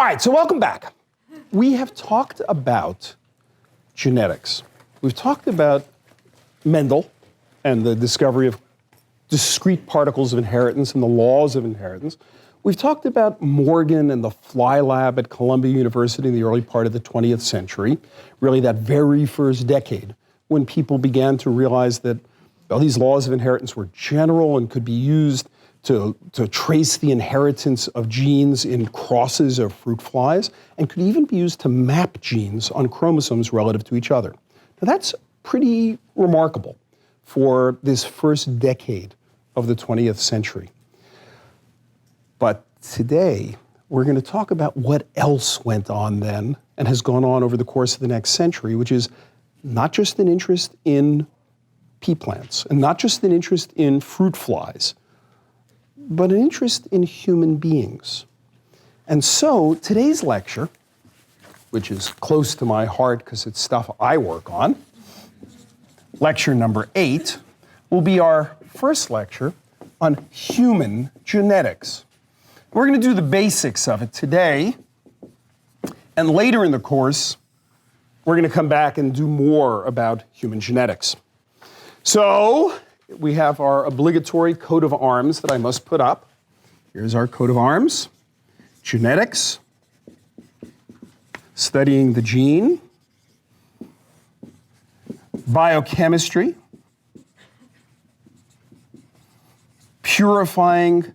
All right, so welcome back. We have talked about genetics. We've talked about Mendel and the discovery of discrete particles of inheritance and the laws of inheritance. We've talked about Morgan and the Fly Lab at Columbia University in the early part of the 20th century, really that very first decade when people began to realize that these laws of inheritance were general and could be used to trace the inheritance of genes in crosses of fruit flies, and could even be used to map genes on chromosomes relative to each other. Now that's pretty remarkable for this first decade of the 20th century. But today, we're going to talk about what else went on then and has gone on over the course of the next century, which is not just an interest in pea plants and not just an interest in fruit flies, but an interest in human beings. And so today's lecture, which is close to my heart because it's stuff I work on, lecture number 8, will be our first lecture on human genetics. We're going to do the basics of it today, and later in the course, we're going to come back and do more about human genetics. So, we have our obligatory coat of arms that I must put up. Here's our coat of arms. Genetics, studying the gene, biochemistry, purifying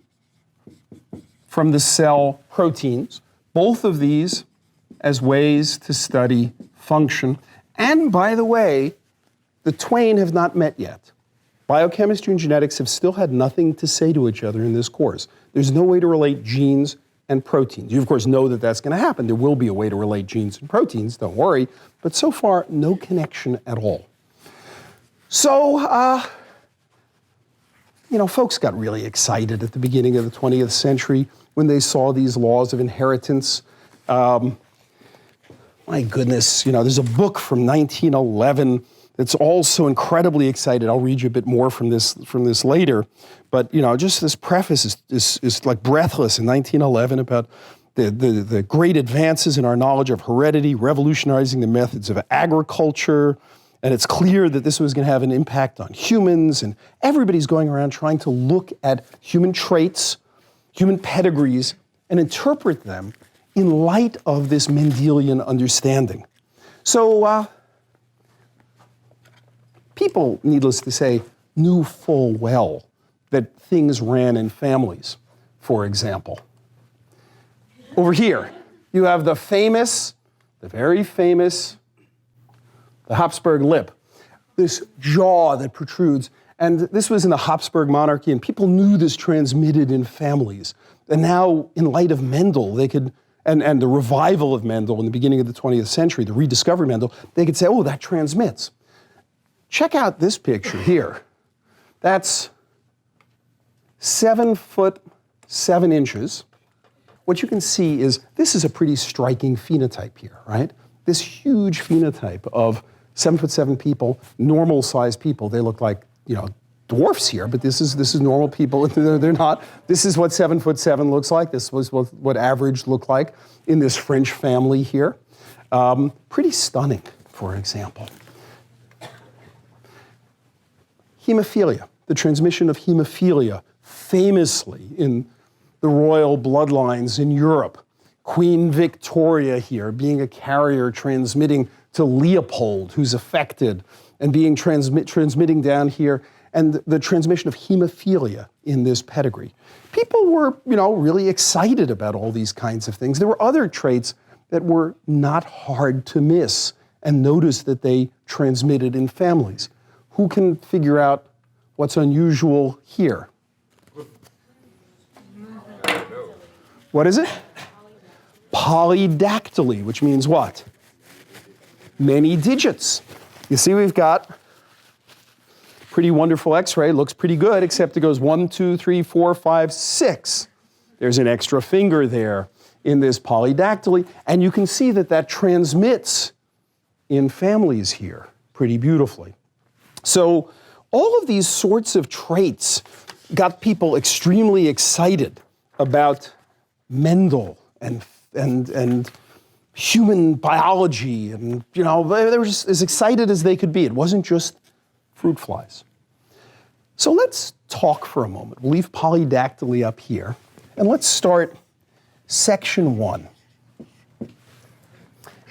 from the cell proteins, both of these as ways to study function. And by the way, the twain have not met yet. Biochemistry and genetics have still had nothing to say to each other in this course. There's no way to relate genes and proteins. You, of course, know that that's going to happen. There will be a way to relate genes and proteins, don't worry. But so far, no connection at all. So, folks got really excited at the beginning of the 20th century when they saw these laws of inheritance. My goodness, there's a book from 1911 that's also incredibly excited. I'll read you a bit more from this later. But, just this preface is like breathless in 1911 about the great advances in our knowledge of heredity, revolutionizing the methods of agriculture. And it's clear that this was going to have an impact on humans. And everybody's going around trying to look at human traits, human pedigrees, and interpret them in light of this Mendelian understanding. So, people, needless to say, knew full well that things ran in families, for example. Over here, you have the very famous, the Habsburg lip, this jaw that protrudes. And this was in the Habsburg monarchy, and people knew this transmitted in families. And now, in light of Mendel, they could, and the revival of Mendel in the beginning of the 20th century, the rediscovery of Mendel, they could say, oh, that transmits. Check out this picture here. That's 7 foot 7 inches. What you can see is this is a pretty striking phenotype here, right? This huge phenotype of 7 foot 7 people, normal sized people. They look like, dwarfs here, but this is normal people. They're not. This is what 7 foot 7 looks like. This was what average looked like in this French family here. Pretty stunning, for example. Hemophilia, the transmission of hemophilia, famously in the royal bloodlines in Europe. Queen Victoria here being a carrier transmitting to Leopold, who's affected, and being transmitting down here, and the transmission of hemophilia in this pedigree. People were, really excited about all these kinds of things. There were other traits that were not hard to miss and notice that they transmitted in families. Who can figure out what's unusual here? What is it? Polydactyly, which means what? Many digits. You see, we've got pretty wonderful X-ray. Looks pretty good, except it goes 1, 2, 3, 4, 5, 6. There's an extra finger there in this polydactyly, and you can see that transmits in families here pretty beautifully. So all of these sorts of traits got people extremely excited about Mendel and human biology, and they were just as excited as they could be. It wasn't just fruit flies. So let's talk for a moment. We'll leave polydactyly up here, and let's start section 1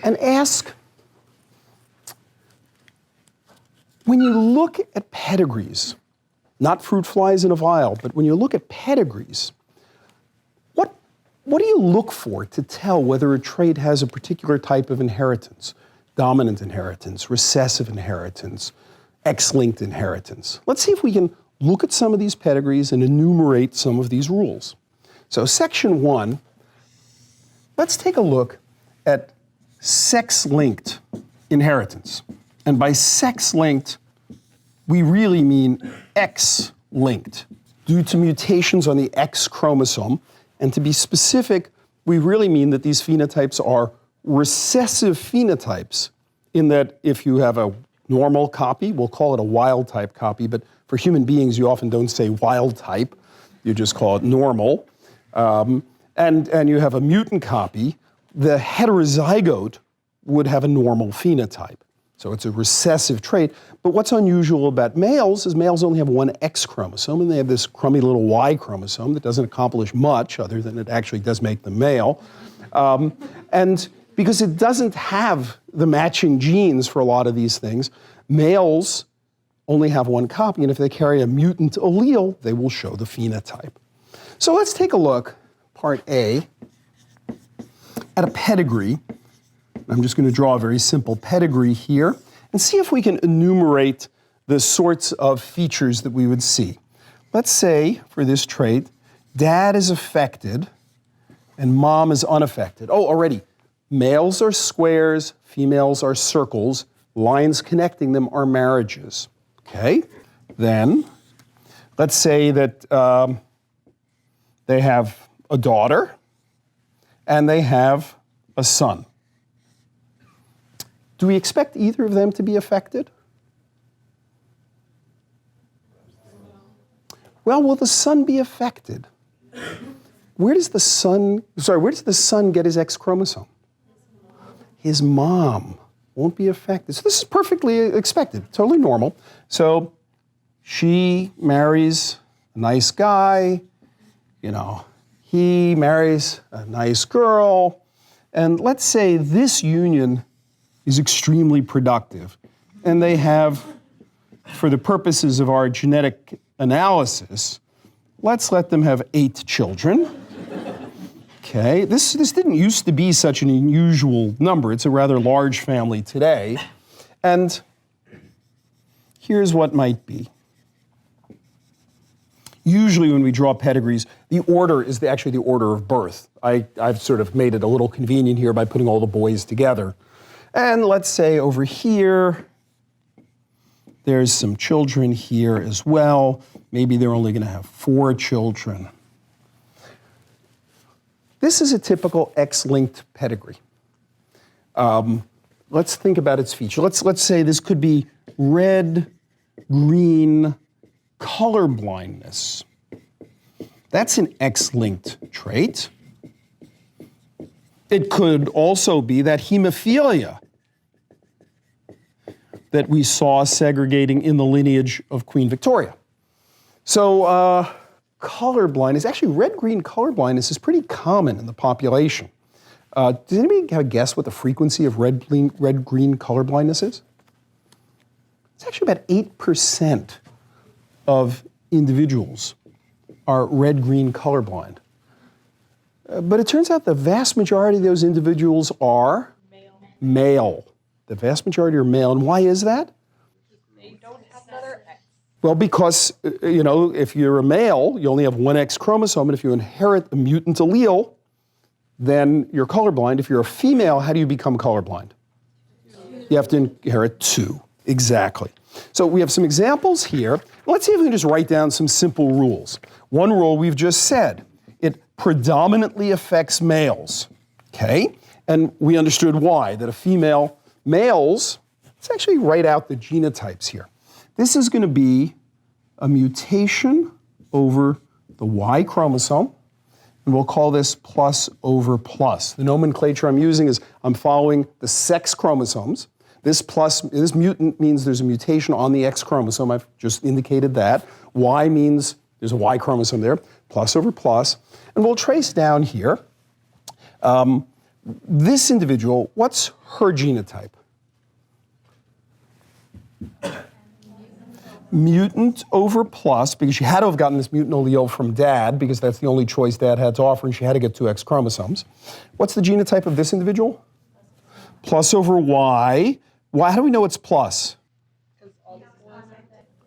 and ask, when you look at pedigrees, not fruit flies in a vial, but when you look at pedigrees, what do you look for to tell whether a trait has a particular type of inheritance? Dominant inheritance, recessive inheritance, X-linked inheritance. Let's see if we can look at some of these pedigrees and enumerate some of these rules. So section 1, let's take a look at sex-linked inheritance. And by sex-linked, we really mean X-linked, due to mutations on the X chromosome. And to be specific, we really mean that these phenotypes are recessive phenotypes, in that if you have a normal copy, we'll call it a wild type copy, but for human beings, you often don't say wild type, you just call it normal. And you have a mutant copy, the heterozygote would have a normal phenotype. So it's a recessive trait. But what's unusual about males is males only have one X chromosome, and they have this crummy little Y chromosome that doesn't accomplish much other than it actually does make them male. And because it doesn't have the matching genes for a lot of these things, males only have one copy, and if they carry a mutant allele, they will show the phenotype. So let's take a look, part A, at a pedigree. I'm just going to draw a very simple pedigree here and see if we can enumerate the sorts of features that we would see. Let's say, for this trait, dad is affected and mom is unaffected. Oh, already, males are squares, females are circles, lines connecting them are marriages. Okay, then let's say that they have a daughter and they have a son. Do we expect either of them to be affected? Well, will the son be affected? Where does the son get his X chromosome? His mom won't be affected. So this is perfectly expected, totally normal. So she marries a nice guy, he marries a nice girl, and let's say this union is extremely productive, and they have, for the purposes of our genetic analysis, let's let them have 8 children. Okay, this didn't used to be such an unusual number. It's a rather large family today. And here's what might be. Usually when we draw pedigrees, the order is actually the order of birth. I've sort of made it a little convenient here by putting all the boys together. And let's say over here, there's some children here as well. Maybe they're only going to have 4 children. This is a typical X-linked pedigree. Let's think about its feature. Let's say this could be red-green color blindness. That's an X-linked trait. It could also be that hemophilia that we saw segregating in the lineage of Queen Victoria. So color blindness, actually red-green color blindness is pretty common in the population. Does anybody have a guess what the frequency of red-green color blindness is? It's actually about 8% of individuals are red-green colorblind. But it turns out the vast majority of those individuals are male. The vast majority are male. And why is that? They don't have another X. Well, because, if you're a male, you only have one X chromosome, and if you inherit a mutant allele, then you're colorblind. If you're a female, how do you become colorblind? You have to inherit 2. Exactly. So we have some examples here. Let's see if we can just write down some simple rules. One rule we've just said. It predominantly affects males, okay? And we understood why, that males, let's actually write out the genotypes here. This is going to be a mutation over the Y chromosome. and we'll call this plus over plus. The nomenclature I'm using is I'm following the sex chromosomes. This mutant means there's a mutation on the X chromosome. I've just indicated that. Y means there's a Y chromosome there, plus over plus. And we'll trace down here. This individual, what's her genotype? Mutant over plus, because she had to have gotten this mutant allele from dad, because that's the only choice dad had to offer, and she had to get 2 X chromosomes. What's the genotype of this individual? Plus over Y. Why? How do we know it's plus?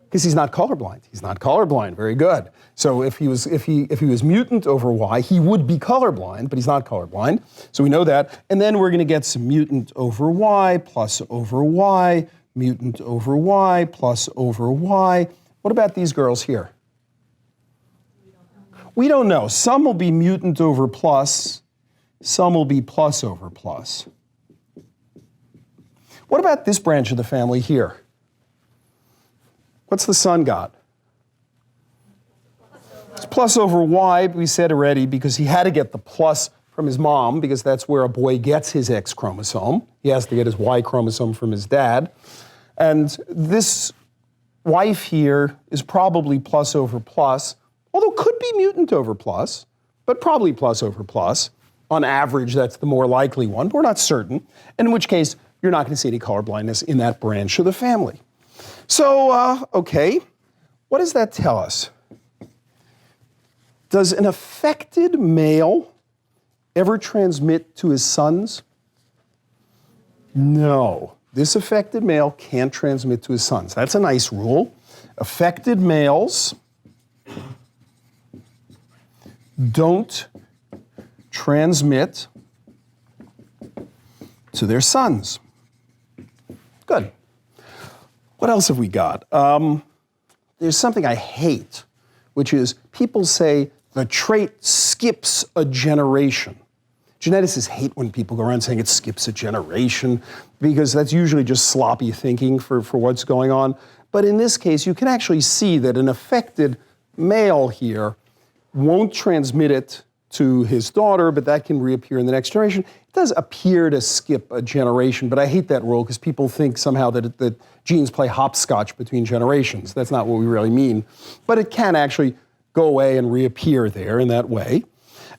Because he's not colorblind. He's not colorblind. Very good. So if he was mutant over Y, he would be colorblind, but he's not colorblind. So we know that. And then we're going to get some mutant over Y, plus over Y, mutant over Y, plus over Y. What about these girls here? We don't know. Some will be mutant over plus. Some will be plus over plus. What about this branch of the family here? What's the son got? It's plus over Y, we said already, because he had to get the plus from his mom, because that's where a boy gets his X chromosome. He has to get his Y chromosome from his dad. And this wife here is probably plus over plus, although could be mutant over plus, but probably plus over plus. On average, that's the more likely one, but we're not certain, in which case you're not going to see any colorblindness in that branch of the family. So, okay, what does that tell us? Does an affected male ever transmit to his sons? No. This affected male can't transmit to his sons. That's a nice rule. Affected males don't transmit to their sons. Good. What else have we got? There's something I hate, which is people say the trait skips a generation. Geneticists hate when people go around saying it skips a generation, because that's usually just sloppy thinking for what's going on. But in this case, you can actually see that an affected male here won't transmit it to his daughter, but that can reappear in the next generation. It does appear to skip a generation, but I hate that rule because people think somehow that genes play hopscotch between generations. That's not what we really mean. But it can actually go away and reappear there in that way.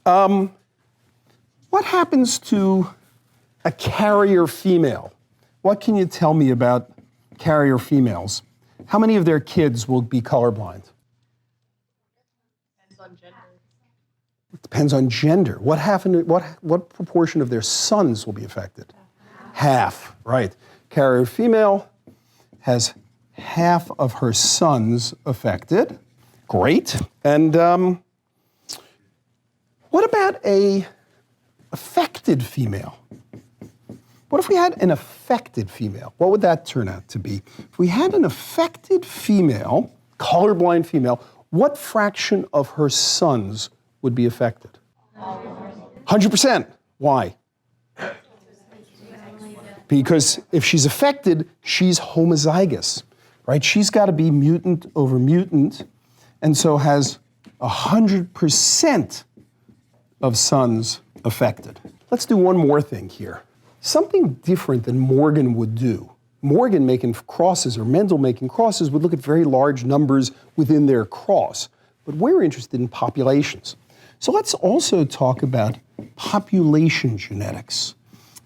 What happens to a carrier female? What can you tell me about carrier females? How many of their kids will be colorblind? Depends on gender. It depends on gender. What proportion of their sons will be affected? Half, right. Carrier female has half of her sons affected. Great. And what about a affected female? What if we had an affected female? What would that turn out to be? If we had an affected female, colorblind female, what fraction of her sons would be affected? 100%. Why? Because if she's affected, she's homozygous, right? She's got to be mutant over mutant, and so has 100% of sons affected. Let's do one more thing here. Something different than Morgan would do. Morgan making crosses or Mendel making crosses would look at very large numbers within their cross. But we're interested in populations. So let's also talk about population genetics.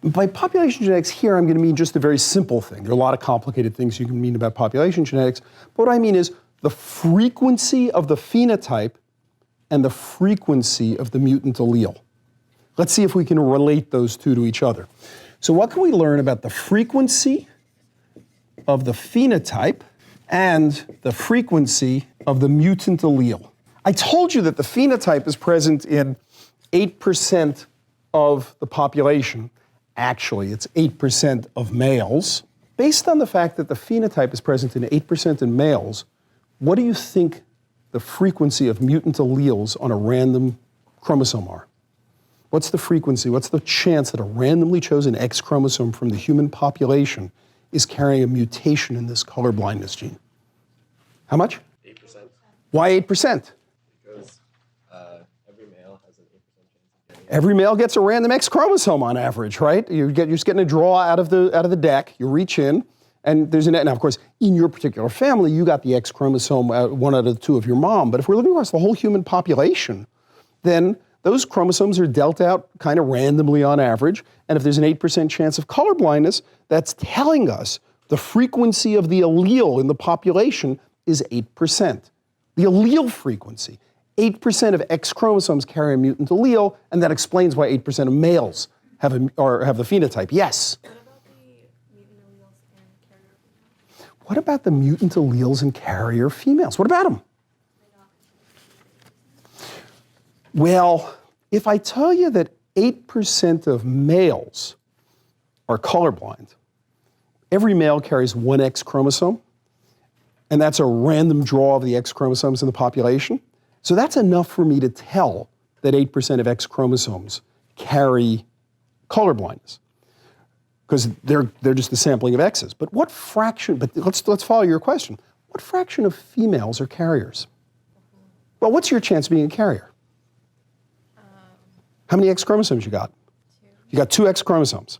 By population genetics here, I'm going to mean just a very simple thing. There are a lot of complicated things you can mean about population genetics. But what I mean is the frequency of the phenotype and the frequency of the mutant allele. Let's see if we can relate those two to each other. So what can we learn about the frequency of the phenotype and the frequency of the mutant allele? I told you that the phenotype is present in 8% of the population. Actually, it's 8% of males. Based on the fact that the phenotype is present in 8% in males, what do you think the frequency of mutant alleles on a random chromosome are? What's the frequency? What's the chance that a randomly chosen X chromosome from the human population is carrying a mutation in this color blindness gene? How much? 8%. Why 8%? Because every male has an Every male gets a random X chromosome on average, right? You're just getting a draw out of the deck. You reach in, and there's now, of course, in your particular family, you got the X chromosome, one out of the two of your mom. But if we're looking across the whole human population, then those chromosomes are dealt out kind of randomly on average. And if there's an 8% chance of color blindness, that's telling us the frequency of the allele in the population is 8%. The allele frequency. 8% of X chromosomes carry a mutant allele, and that explains why 8% of males have the phenotype. Yes? What about the mutant alleles and carrier females? What about the mutant alleles and carrier females? What about them? Well, if I tell you that 8% of males are colorblind, every male carries one X chromosome, and that's a random draw of the X chromosomes in the population. So that's enough for me to tell that 8% of X chromosomes carry color blindness, because they're just the sampling of X's. But what fraction, but let's follow your question. What fraction of females are carriers? Well, what's your chance of being a carrier? How many X chromosomes you got? 2. You got 2 X chromosomes.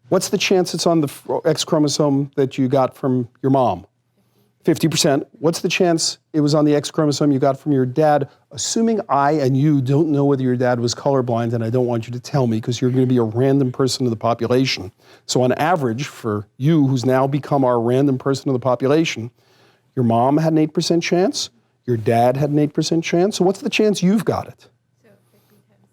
What's the chance it's on the X chromosome that you got from your mom? 50%. What's the chance it was on the X chromosome you got from your dad? Assuming I and you don't know whether your dad was colorblind, and I don't want you to tell me because you're going to be a random person in the population. So on average, for you who's now become our random person in the population, your mom had an 8% chance, your dad had an 8% chance. So what's the chance you've got it? So 50 times,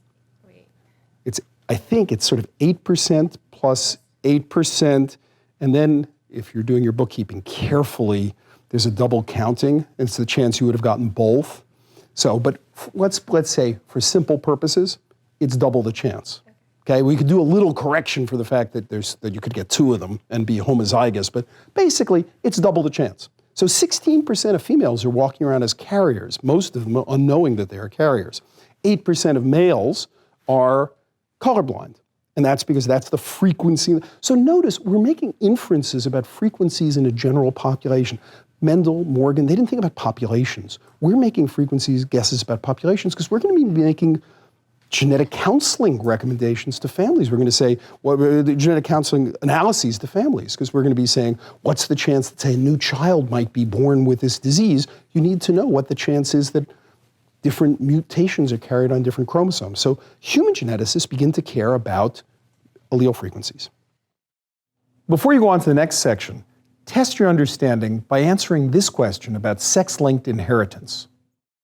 wait. I think it's sort of 8% plus 8%, and then if you're doing your bookkeeping carefully, there's a double counting. It's the chance you would have gotten both. So, but let's say for simple purposes, it's double the chance. Okay, we could do a little correction for the fact that that you could get 2 of them and be homozygous, but basically it's double the chance. So 16% of females are walking around as carriers, most of them unknowing that they are carriers. 8% of males are colorblind. And that's because that's the frequency. So notice, we're making inferences about frequencies in a general population. Mendel, Morgan, they didn't think about populations. We're making guesses about populations because we're going to be making genetic counseling recommendations to families. We're going to say, genetic counseling analyses to families, because we're going to be saying, what's the chance that, say, a new child might be born with this disease? You need to know what the chance is that different mutations are carried on different chromosomes. So human geneticists begin to care about allele frequencies. Before you go on to the next section, test your understanding by answering this question about sex-linked inheritance.